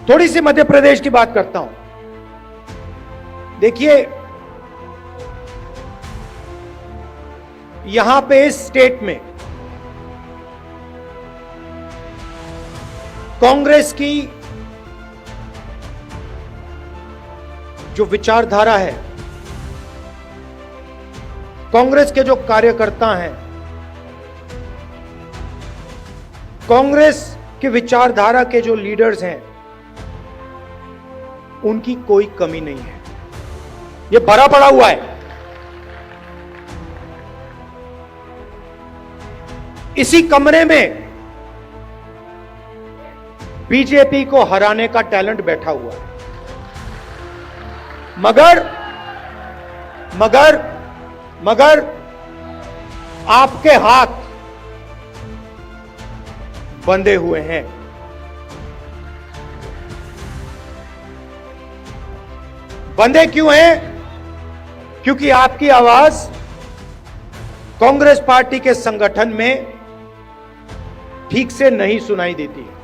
थोड़ी सी मध्य प्रदेश की बात करता हूं। देखिए, यहां पे इस स्टेट में कांग्रेस की जो विचारधारा है, कांग्रेस के जो कार्यकर्ता हैं, कांग्रेस की विचारधारा के जो लीडर्स हैं, उनकी कोई कमी नहीं है। ये भरा पड़ा हुआ है। इसी कमरे में बीजेपी को हराने का टैलेंट बैठा हुआ है। मगर आपके हाथ बंधे हुए हैं। बंधे क्यों हैं? क्योंकि आपकी आवाज कांग्रेस पार्टी के संगठन में ठीक से नहीं सुनाई देती है।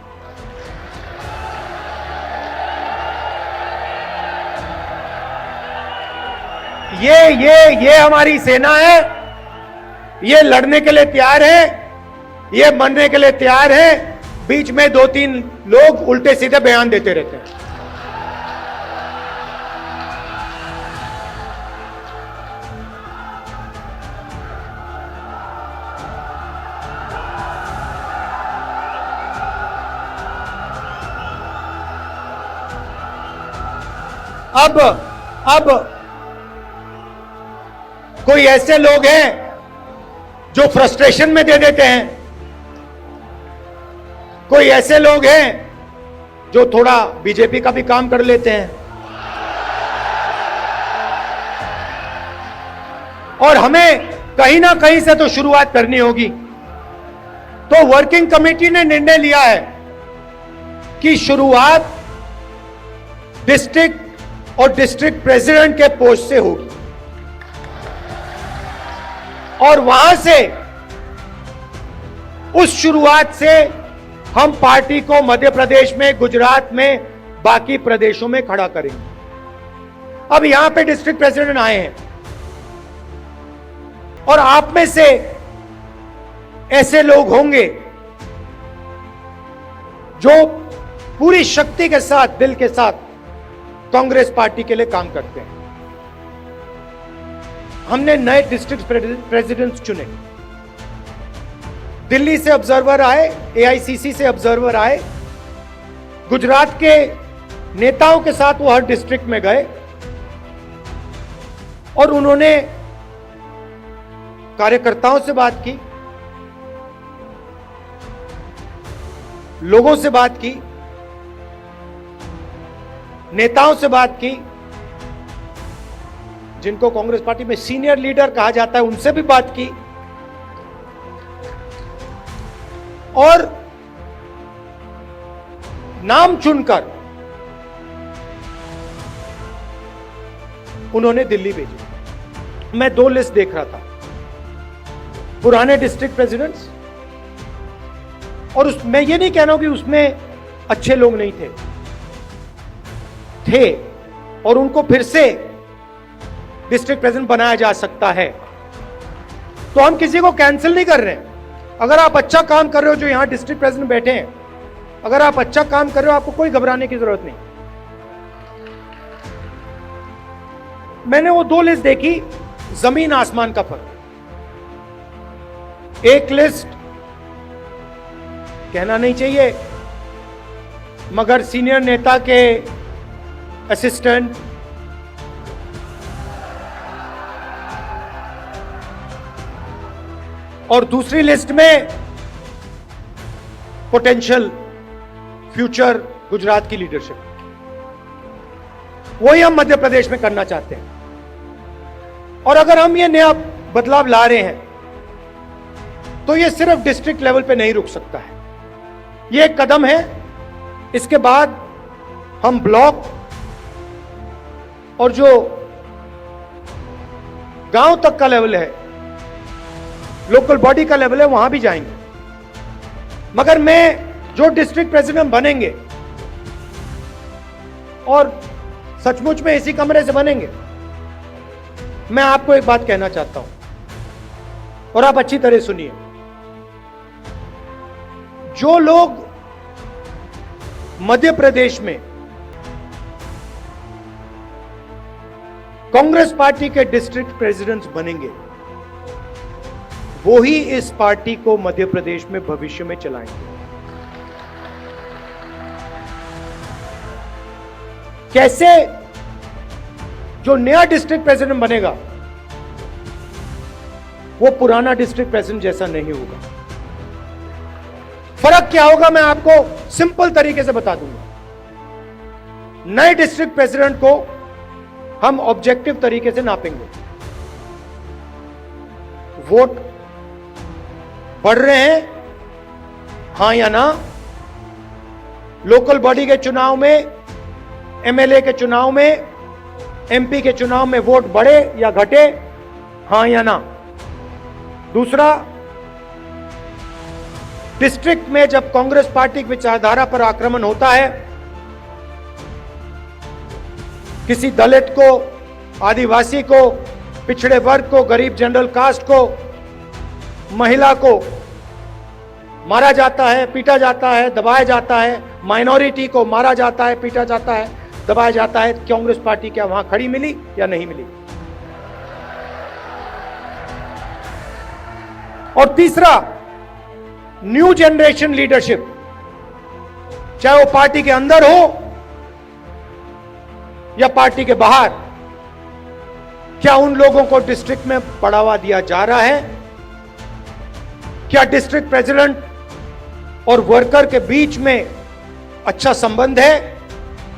ये हमारी सेना है। ये लड़ने के लिए तैयार है, ये मरने के लिए तैयार है। बीच में 2-3 लोग उल्टे सीधे बयान देते रहते हैं। अब कोई ऐसे लोग हैं जो फ्रस्ट्रेशन में दे देते हैं। कोई ऐसे लोग हैं जो थोड़ा बीजेपी का भी काम कर लेते हैं। और हमें कहीं ना कहीं से तो शुरुआत करनी होगी। तो वर्किंग कमेटी ने निर्णय लिया है कि शुरुआत डिस्ट्रिक्ट और डिस्ट्रिक्ट प्रेसिडेंट के पोस्ट से होगी, और वहां से, उस शुरुआत से हम पार्टी को मध्य प्रदेश में, गुजरात में, बाकी प्रदेशों में खड़ा करेंगे। अब यहां पे डिस्ट्रिक्ट प्रेसिडेंट आए हैं, और आप में से ऐसे लोग होंगे जो पूरी शक्ति के साथ, दिल के साथ कांग्रेस पार्टी के लिए काम करते हैं। हमने नए डिस्ट्रिक्ट प्रेसिडेंट्स चुने। दिल्ली से ऑब्जर्वर आए, एआईसीसी से ऑब्जर्वर आए, गुजरात के नेताओं के साथ वो हर डिस्ट्रिक्ट में गए और उन्होंने कार्यकर्ताओं से बात की, लोगों से बात की, नेताओं से बात की, जिनको कांग्रेस पार्टी में सीनियर लीडर कहा जाता है, उनसे भी बात की, और नाम चुनकर उन्होंने दिल्ली भेजी। मैं 2 लिस्ट देख रहा था, पुराने डिस्ट्रिक्ट प्रेसिडेंट्स, और मैं ये नहीं कह रहा हूं कि उसमें अच्छे लोग नहीं थे, और उनको फिर से डिस्ट्रिक्ट प्रेसिडेंट बनाया जा सकता है। तो हम किसी को कैंसिल नहीं कर रहे हैं। अगर आप अच्छा काम कर रहे हो, जो यहां डिस्ट्रिक्ट प्रेसिडेंट बैठे हैं, अगर आप अच्छा काम कर रहे हो, आपको कोई घबराने की जरूरत नहीं। मैंने वो 2 लिस्ट देखी, जमीन आसमान का फर्क। एक लिस्ट कहना नहीं चाहिए, मगर सीनियर नेता के असिस्टेंट, और दूसरी लिस्ट में पोटेंशियल फ्यूचर गुजरात की लीडरशिप। वही हम मध्य प्रदेश में करना चाहते हैं। और अगर हम ये नया बदलाव ला रहे हैं, तो ये सिर्फ डिस्ट्रिक्ट लेवल पे नहीं रुक सकता है। ये एक कदम है। इसके बाद हम ब्लॉक और जो गांव तक का लेवल है, लोकल बॉडी का लेवल है, वहां भी जाएंगे। मगर मैं जो डिस्ट्रिक्ट प्रेसिडेंट बनेंगे, और सचमुच में इसी कमरे से बनेंगे। मैं आपको एक बात कहना चाहता हूं और आप अच्छी तरह सुनिए। जो लोग मध्य प्रदेश में कांग्रेस पार्टी के डिस्ट्रिक्ट प्रेसिडेंट्स बनेंगे, वो ही इस पार्टी को मध्य प्रदेश में भविष्य में चलाएंगे। कैसे? जो नया डिस्ट्रिक्ट प्रेसिडेंट बनेगा वो पुराना डिस्ट्रिक्ट प्रेसिडेंट जैसा नहीं होगा। फर्क क्या होगा मैं आपको सिंपल तरीके से बता दूंगा। नए डिस्ट्रिक्ट प्रेसिडेंट को हम ऑब्जेक्टिव तरीके से नापेंगे। वोट बढ़ रहे हैं, हां या ना? लोकल बॉडी के चुनाव में, एमएलए के चुनाव में, एमपी के चुनाव में वोट बढ़े या घटे, हां या ना? दूसरा, डिस्ट्रिक्ट में जब कांग्रेस पार्टी की विचारधारा पर आक्रमण होता है, किसी दलित को, आदिवासी को, पिछड़े वर्ग को, गरीब जनरल कास्ट को, महिला को मारा जाता है, पीटा जाता है, दबाया जाता है, माइनॉरिटी को मारा जाता है, पीटा जाता है, दबाया जाता है, कांग्रेस पार्टी क्या वहां खड़ी मिली या नहीं मिली? और तीसरा, न्यू जनरेशन लीडरशिप, चाहे वो पार्टी के अंदर हो या पार्टी के बाहर, क्या उन लोगों को डिस्ट्रिक्ट में बढ़ावा दिया जा रहा है? क्या डिस्ट्रिक्ट प्रेसिडेंट और वर्कर के बीच में अच्छा संबंध है?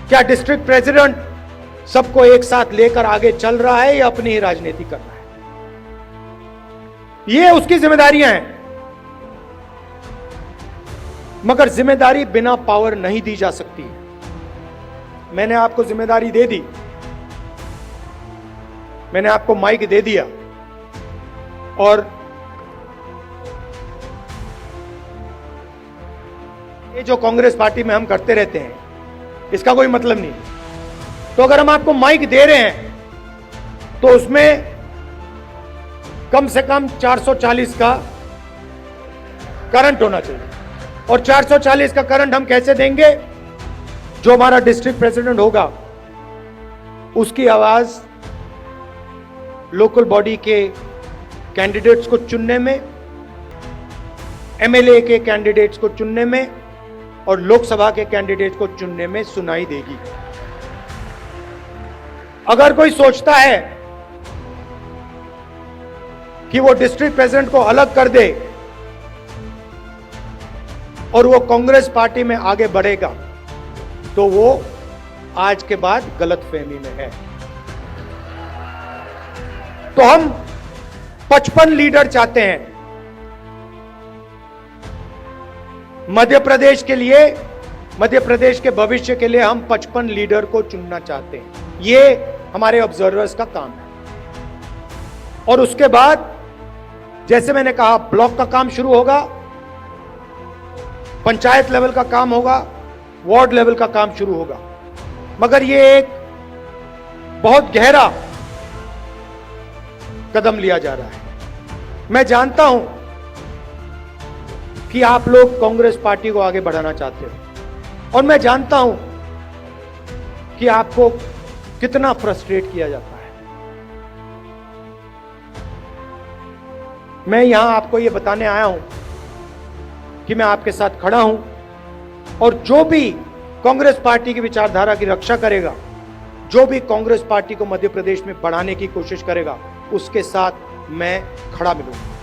क्या डिस्ट्रिक्ट प्रेसिडेंट सबको एक साथ लेकर आगे चल रहा है या अपनी ही राजनीति कर रहा है? ये उसकी जिम्मेदारियां हैं। मगर जिम्मेदारी बिना पावर नहीं दी जा सकती है। मैंने आपको जिम्मेदारी दे दी, मैंने आपको माइक दे दिया, और ये जो कांग्रेस पार्टी में हम करते रहते हैं इसका कोई मतलब नहीं। तो अगर हम आपको माइक दे रहे हैं तो उसमें कम से कम 440 का करंट होना चाहिए। और 440 का करंट हम कैसे देंगे? जो हमारा डिस्ट्रिक्ट प्रेसिडेंट होगा उसकी आवाज लोकल बॉडी के कैंडिडेट्स को चुनने में, एमएलए के कैंडिडेट्स को चुनने में और लोकसभा के कैंडिडेट्स को चुनने में सुनाई देगी। अगर कोई सोचता है कि वो डिस्ट्रिक्ट प्रेसिडेंट को अलग कर दे और वो कांग्रेस पार्टी में आगे बढ़ेगा, तो वो आज के बाद गलतफहमी में है। तो हम 55 लीडर चाहते हैं मध्य प्रदेश के लिए, मध्य प्रदेश के भविष्य के लिए हम 55 लीडर को चुनना चाहते हैं। ये हमारे ऑब्जर्वर्स का काम है। और उसके बाद जैसे मैंने कहा, ब्लॉक का काम शुरू होगा, पंचायत लेवल का काम होगा, वार्ड लेवल का काम शुरू होगा। मगर ये एक बहुत गहरा कदम लिया जा रहा है। मैं जानता हूं कि आप लोग कांग्रेस पार्टी को आगे बढ़ाना चाहते हो, और मैं जानता हूं कि आपको कितना फ्रस्ट्रेट किया जाता है। मैं यहां आपको यह बताने आया हूं कि मैं आपके साथ खड़ा हूं, और जो भी कांग्रेस पार्टी की विचारधारा की रक्षा करेगा, जो भी कांग्रेस पार्टी को मध्य प्रदेश में बढ़ाने की कोशिश करेगा, उसके साथ मैं खड़ा मिलूंगा।